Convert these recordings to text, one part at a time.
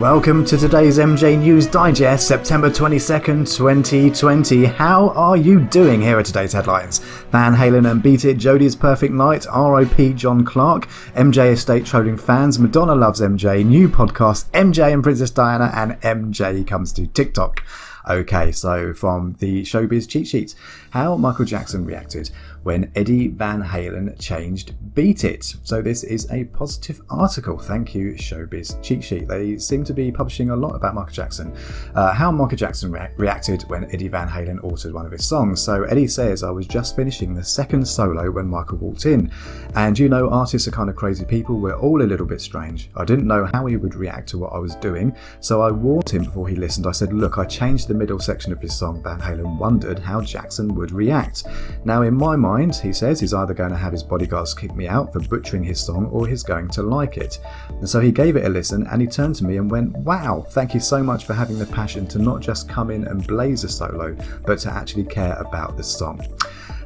Welcome to today's MJ News Digest, September 22nd, 2020. How are you doing? Here are today's headlines. Van Halen and Beat It, Jodies Perfect Night, RIP Jon Clark, MJ Estate trolling fans, Madonna Loves MJ, new podcast, MJ and Princess Diana, and MJ comes to TikTok. Okay, so from the Showbiz cheat sheet, how Michael Jackson reacted when Eddie Van Halen changed Beat It. So this is a positive article. Thank you, Showbiz cheat sheet. They seem to be publishing a lot about Michael Jackson. How Michael Jackson reacted when Eddie Van Halen altered one of his songs. So Eddie says, I was just finishing the second solo when Michael walked in. And you know, artists are kind of crazy people. We're all a little bit strange. I didn't know how he would react to what I was doing. So I warned him before he listened. I said, look, I changed the middle section of his song. Van Halen wondered how Jackson would react. Now in my mind, he says, he's either going to have his bodyguards kick me out for butchering his song or he's going to like it. And so he gave it a listen and he turned to me and went, wow, thank you so much for having the passion to not just come in and blaze a solo, but to actually care about the song.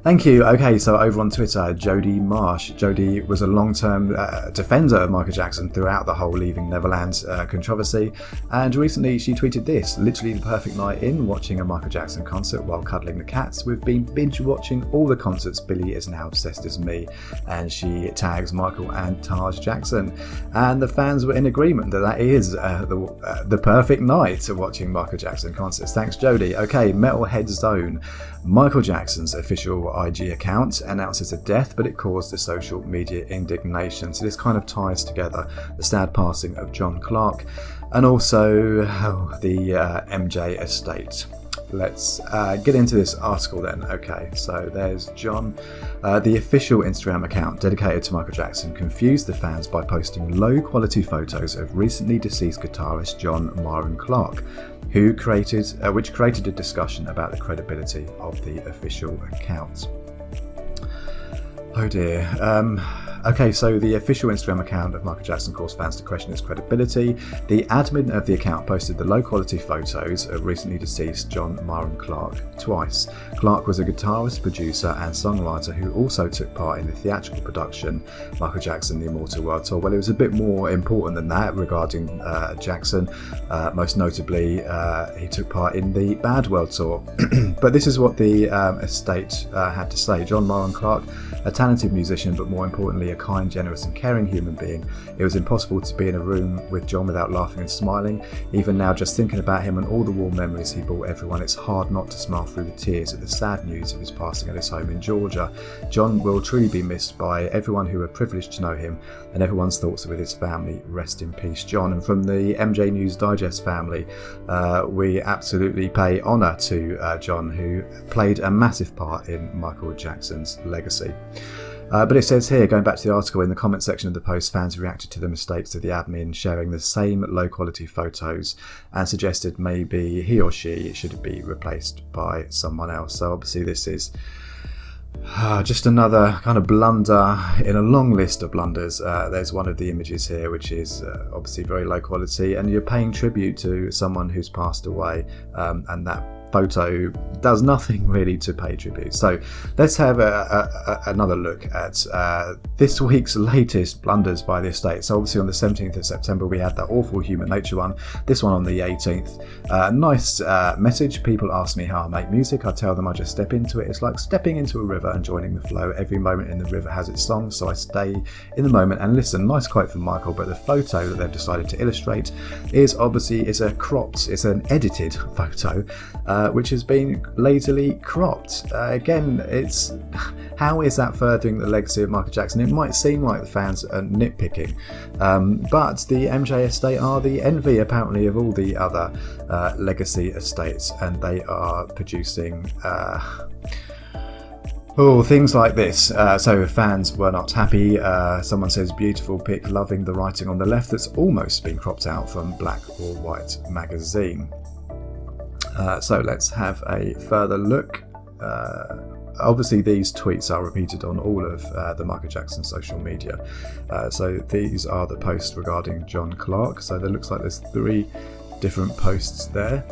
Thank you. Okay, so over on Twitter, Jodie Marsh. Jodie was a long-term defender of Michael Jackson throughout the whole Leaving Neverland controversy, and recently she tweeted this: literally the perfect night in watching a Michael Jackson concert while cuddling the cats. We've been binge-watching all the concerts. Billy is now obsessed as me, and she tags Michael and Taj Jackson, and the fans were in agreement that that is the perfect night of watching Michael Jackson concerts. Thanks, Jodie. Okay, Metalhead Zone. Michael Jackson's official IG account announces a death, but it caused a social media indignation. So this kind of ties together the sad passing of Jon Clark and also the MJ estate. Let's get into this article then. Okay, so there's John. The official Instagram account dedicated to Michael Jackson confused the fans by posting low-quality photos of recently deceased guitarist Jon Clark, which created a discussion about the credibility of the official account. Oh dear. Okay, so the official Instagram account of Michael Jackson caused fans to question his credibility. The admin of the account posted the low-quality photos of recently deceased Jon Clark twice. Clark was a guitarist, producer and songwriter who also took part in the theatrical production Michael Jackson The Immortal World Tour. Well, it was a bit more important than that regarding Jackson. Most notably, he took part in the Bad World Tour. But this is what the estate had to say. Jon Clark, a talented musician, but more importantly, a kind, generous and caring human being. It was impossible to be in a room with Jon without laughing and smiling. Even now, just thinking about him and all the warm memories he brought everyone, it's hard not to smile through the tears at the sad news of his passing at his home in Georgia. Jon will truly be missed by everyone who were privileged to know him, and everyone's thoughts are with his family. Rest in peace, Jon. And from the MJ News Digest family, we absolutely pay honour to Jon, who played a massive part in Michael Jackson's legacy. But it says here, going back to the article, in the comment section of the post, fans reacted to the mistakes of the admin, sharing the same low-quality photos and suggested maybe he or she should be replaced by someone else. So obviously this is just another kind of blunder in a long list of blunders. There's one of the images here which is obviously very low quality, and you're paying tribute to someone who's passed away, and that photo does nothing really to pay tribute. So let's have another look at this week's latest blunders by the estate. So obviously on the 17th of September we had that awful Human Nature one, this one on the 18th. Nice message. People ask me how I make music. I tell them I just step into it. It's like stepping into a river and joining the flow. Every moment in the river has its song, so I stay in the moment and listen. Nice quote from Michael, but the photo that they've decided to illustrate is obviously it's an edited photo, which has been lazily cropped. Again, it's how is that furthering the legacy of Michael Jackson? It might seem like the fans are nitpicking, but the MJ estate are the envy apparently of all the other legacy estates, and they are producing things like this. So fans were not happy. Someone says, beautiful pic, loving the writing on the left that's almost been cropped out from Black or White magazine. So let's have a further look. Obviously these tweets are repeated on all of the Michael Jackson social media. So these are the posts regarding Jon Clark. So there looks like there's 3 different posts there.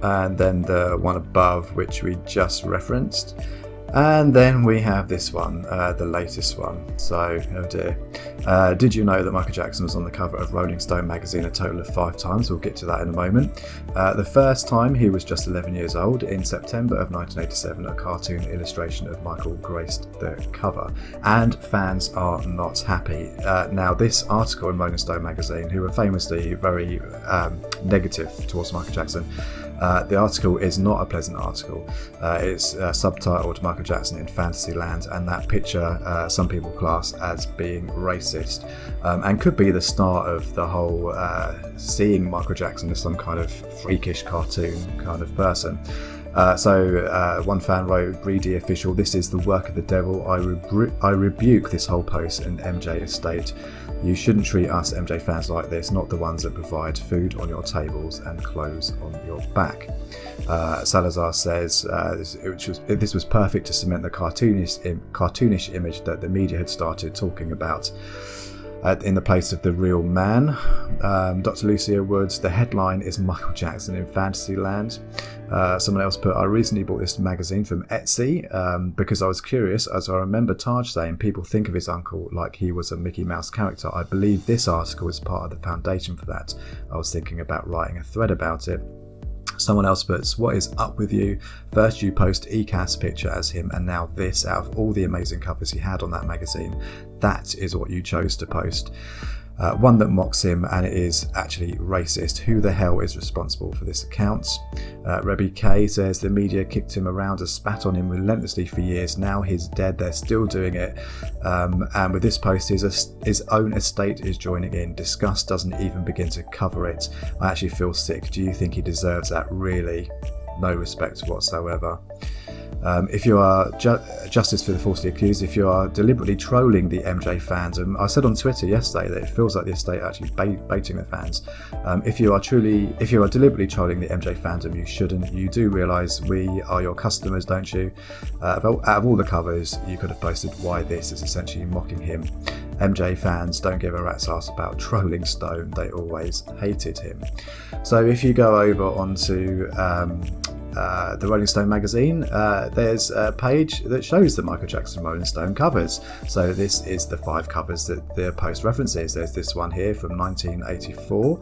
And then the one above, which we just referenced. And then we have this one, the latest one. So, oh dear. Did you know that Michael Jackson was on the cover of Rolling Stone magazine a total of 5 times? We'll get to that in a moment. The first time he was just 11 years old. In September of 1987, a cartoon illustration of Michael graced the cover, and fans are not happy. Now, this article in Rolling Stone magazine, who were famously very negative towards Michael Jackson, the article is not a pleasant article. It's subtitled Michael Jackson in Fantasyland, and that picture some people class as being racist, and could be the start of the whole seeing Michael Jackson as some kind of freakish cartoon kind of person. So one fan wrote, "Greedy official, this is the work of the devil. I rebuke this whole post and MJ estate. You shouldn't treat us MJ fans like this, not the ones that provide food on your tables and clothes on your back." Salazar says this was perfect to cement the cartoonish image that the media had started talking about in the place of the real man. Dr. Lucia Woods, the headline is Michael Jackson in Fantasyland. Someone else put, "I recently bought this magazine from Etsy because I was curious, as I remember Taj saying people think of his uncle like he was a Mickey Mouse character. I believe this article is part of the foundation for that. I was thinking about writing a thread about it." Someone else puts, "What is up with you? First you post ECAS's picture as him, and now this. Out of all the amazing covers he had on that magazine, that is what you chose to post. One that mocks him, and it is actually racist. Who the hell is responsible for this account?" Rebby K says, "The media kicked him around and spat on him relentlessly for years. Now he's dead, they're still doing it. And with this post, his own estate is joining in. Disgust doesn't even begin to cover it. I actually feel sick. Do you think he deserves that? Really? No respect whatsoever." If you are justice for the falsely accused, if you are deliberately trolling the MJ fandom, I said on Twitter yesterday that it feels like the estate actually baiting the fans. If you are deliberately trolling the MJ fandom, you shouldn't. You do realise we are your customers, don't you? Out of all the covers, you could have posted why this is essentially mocking him. MJ fans don't give a rat's ass about trolling Stone. They always hated him. So if you go over onto the Rolling Stone magazine, there's a page that shows the Michael Jackson Rolling Stone covers. So this is the 5 covers that the post references. There's this one here from 1984.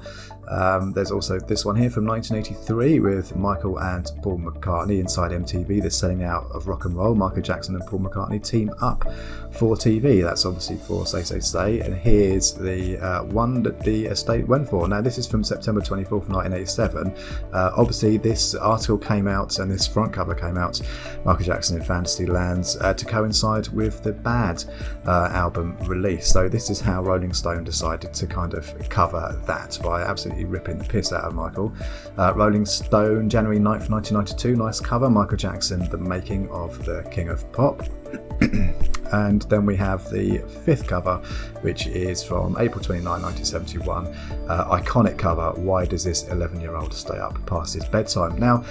There's also this one here from 1983 with Michael and Paul McCartney inside MTV. The selling out of rock and roll. Michael Jackson and Paul McCartney team up for TV. That's obviously for Say Say Say. And here's the one that the estate went for. Now this is from September 24th, 1987. Obviously this article came out and this front cover came out, Michael Jackson in Fantasyland, to coincide with the Bad album release. So this is how Rolling Stone decided to kind of cover that, by absolutely ripping the piss out of Michael. Rolling Stone, January 9th, 1992, nice cover, Michael Jackson, the making of the King of Pop. And then we have the 5th cover, which is from April 29, 1971. Iconic cover, why does this 11-year-old stay up past his bedtime? Now,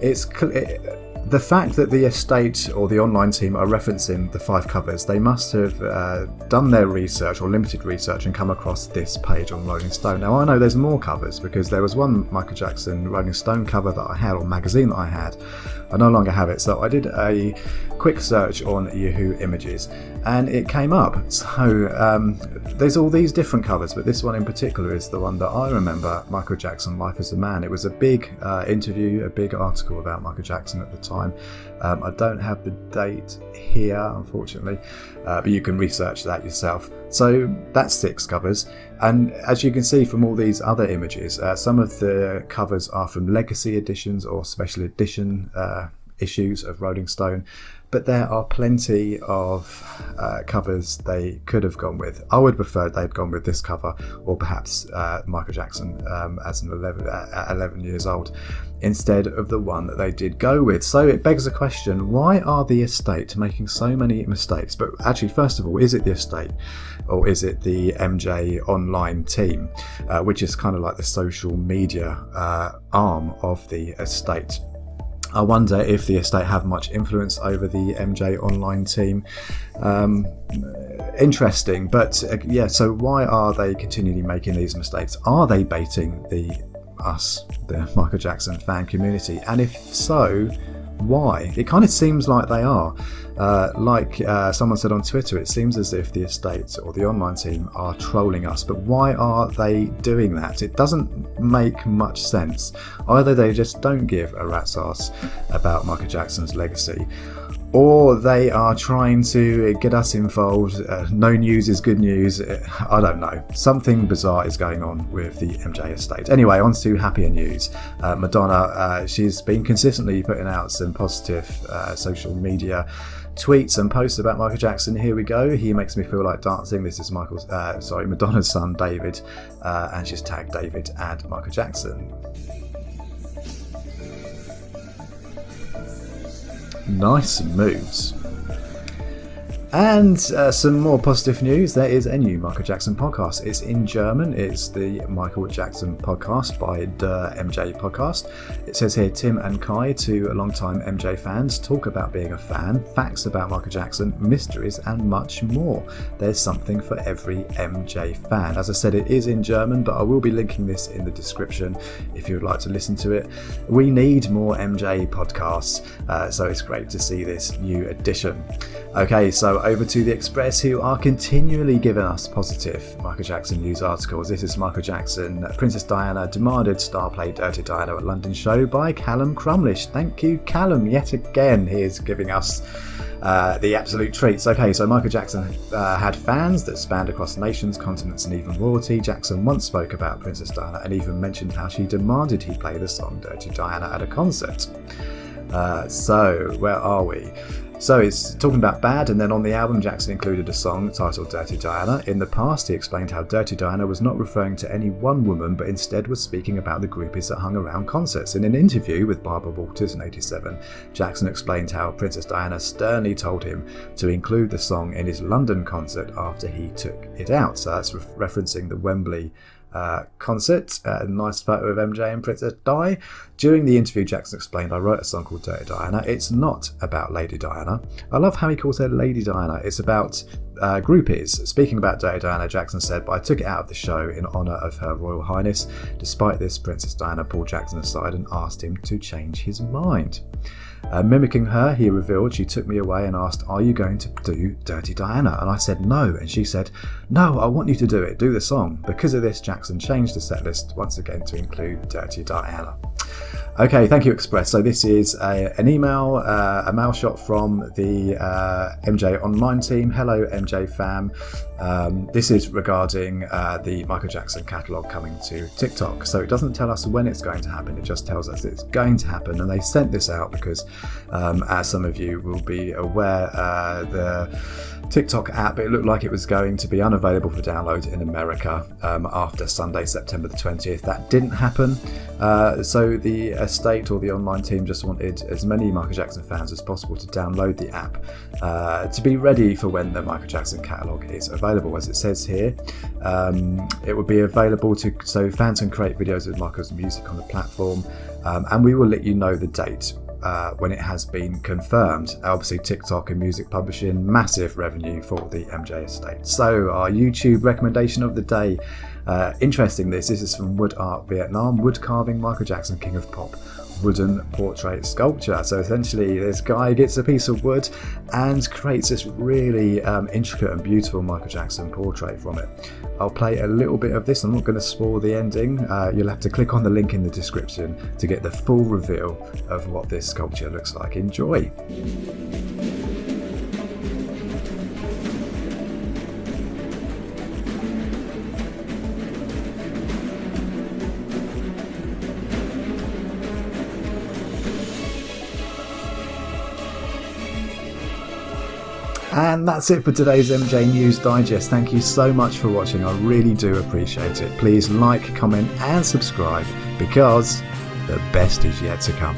the fact that the estate or the online team are referencing the 5 covers, they must have done their research or limited research and come across this page on Rolling Stone. Now I know there's more covers, because there was one Michael Jackson Rolling Stone cover that I had, or magazine that I had. I no longer have it, so I did a quick search on Yahoo Images and it came up. So there's all these different covers, but this one in particular is the one that I remember, Michael Jackson, Life as a Man. It was a big interview, a big article about Michael Jackson at the time. I don't have the date here, unfortunately, but you can research that yourself. So that's 6 covers, and as you can see from all these other images, some of the covers are from legacy editions or special edition issues of Rolling Stone, but there are plenty of covers they could have gone with. I would prefer they'd gone with this cover, or perhaps Michael Jackson as an 11 years old, instead of the one that they did go with. So it begs the question, why are the estate making so many mistakes? But actually, first of all, is it the estate, or is it the MJ online team, which is kind of like the social media arm of the estate? I wonder if the estate have much influence over the MJ online team. Interesting, but yeah, so why are they continually making these mistakes? Are they baiting the Michael Jackson fan community? And if so, Why? It kind of seems like they are. Like someone said on Twitter, it seems as if the estate or the online team are trolling us. But why are they doing that? It doesn't make much sense. Either they just don't give a rat's ass about Michael Jackson's legacy, or they are trying to get us involved. No news is good news. I don't know. Something bizarre is going on with the MJ estate. Anyway, on to happier news. Madonna, she's been consistently putting out some positive social media tweets and posts about Michael Jackson. Here we go. He makes me feel like dancing. This is Madonna's son David, and she's tagged David and Michael Jackson. Nice moves. And some more positive news. There is a new Michael Jackson podcast. It's in German. It's the Michael Jackson podcast by Der MJ Podcast. It says here, Tim and Kai, two longtime MJ fans, talk about being a fan, facts about Michael Jackson, mysteries, and much more. There's something for every MJ fan. As I said, it is in German, but I will be linking this in the description if you would like to listen to it. We need more MJ podcasts, so it's great to see this new addition. Okay, so over to The Express, who are continually giving us positive Michael Jackson news articles. This is Michael Jackson. Princess Diana demanded star play Dirty Diana at London show by Callum Crumlish. Thank you, Callum, yet again. He is giving us the absolute treats. Okay, so Michael Jackson had fans that spanned across nations, continents, and even royalty. Jackson once spoke about Princess Diana and even mentioned how she demanded he play the song Dirty Diana at a concert. So, where are we? So it's talking about Bad, and then on the album Jackson included a song titled Dirty Diana. In the past he explained how Dirty Diana was not referring to any one woman, but instead was speaking about the groupies that hung around concerts. In an interview with Barbara Walters in '87, Jackson explained how Princess Diana sternly told him to include the song in his London concert after he took it out. So that's referencing the Wembley concert. A nice photo of MJ and Princess Di. During the interview, Jackson explained, I wrote a song called Dirty Diana. It's not about Lady Diana. I love how he calls her Lady Diana. It's about groupies. Speaking about Dirty Diana, Jackson said, but I took it out of the show in honour of Her Royal Highness. Despite this, Princess Diana pulled Jackson aside and asked him to change his mind. Mimicking her, he revealed, she took me away and asked, are you going to do Dirty Diana? And I said no, and she said, no, I want you to do it, do the song. Because of this, Jackson changed the set list once again to include Dirty Diana. Okay, thank you, Express. So this is an email, a mail shot from the MJ Online team. Hello, MJ fam. This is regarding the Michael Jackson catalogue coming to TikTok. So it doesn't tell us when it's going to happen, it just tells us it's going to happen. And they sent this out because, as some of you will be aware, the TikTok app, it looked like it was going to be unavailable for download in America after Sunday, September the 20th. That didn't happen. So the estate or the online team just wanted as many Michael Jackson fans as possible to download the app to be ready for when the Michael Jackson catalogue is available. As it says here, it will be available so fans can create videos with Michael's music on the platform, and we will let you know the date when it has been confirmed. Obviously, TikTok and music publishing, massive revenue for the MJ estate. So our YouTube recommendation of the day, interesting this is from Wood Art Vietnam, wood carving Michael Jackson, King of Pop, wooden portrait sculpture. So essentially this guy gets a piece of wood and creates this really intricate and beautiful Michael Jackson portrait from it. I'll play a little bit of this. I'm not going to spoil the ending. You'll have to click on the link in the description to get the full reveal of what this sculpture looks like. Enjoy. And that's it for today's MJ News Digest. Thank you so much for watching. I really do appreciate it. Please like, comment and subscribe because the best is yet to come.